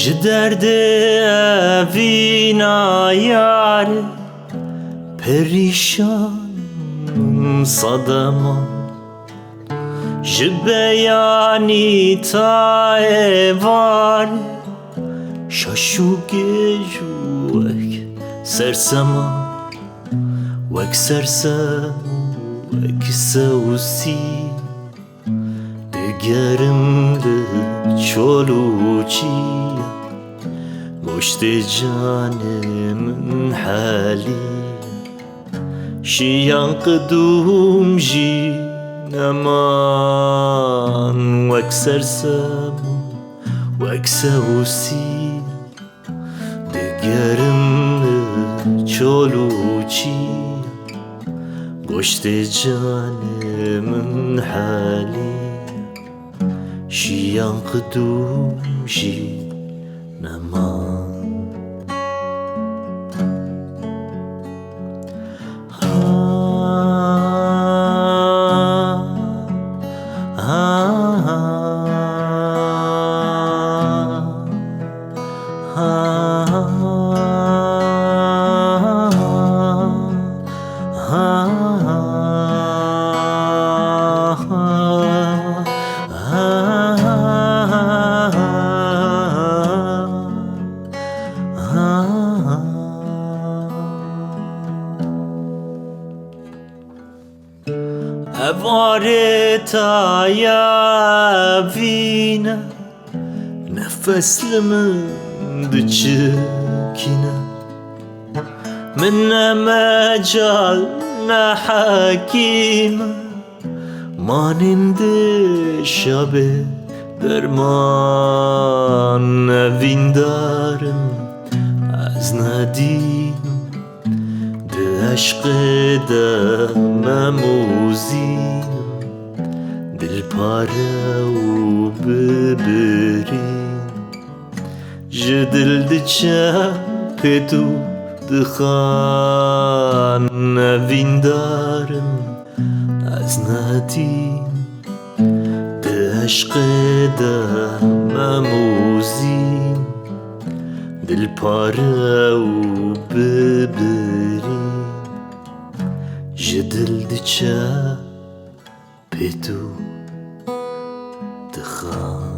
جدرد وینا یار پریشان صدمان جبیانی تا ایوان شاشو گیجو وک سرسمان وک سرسم وک سوسی دگرم ده چلوچی مشت جانم حالی شیان قدوم جی نمان وک سرسم وک سوسی دگرم چلوچی مشت جانم حالی شیان قدوم جی نمان Evareta ya vina nefeslimin dçikine min ne mecal ne hakime maninde şabe derman evindarım az nadim عشق دمموزیم دل پاره و ببریم جدل دچه پتو دخان نوین دارم از ندیم ده عشق دمموزیم دل پاره و ببریم جدل دچه پیتو دخان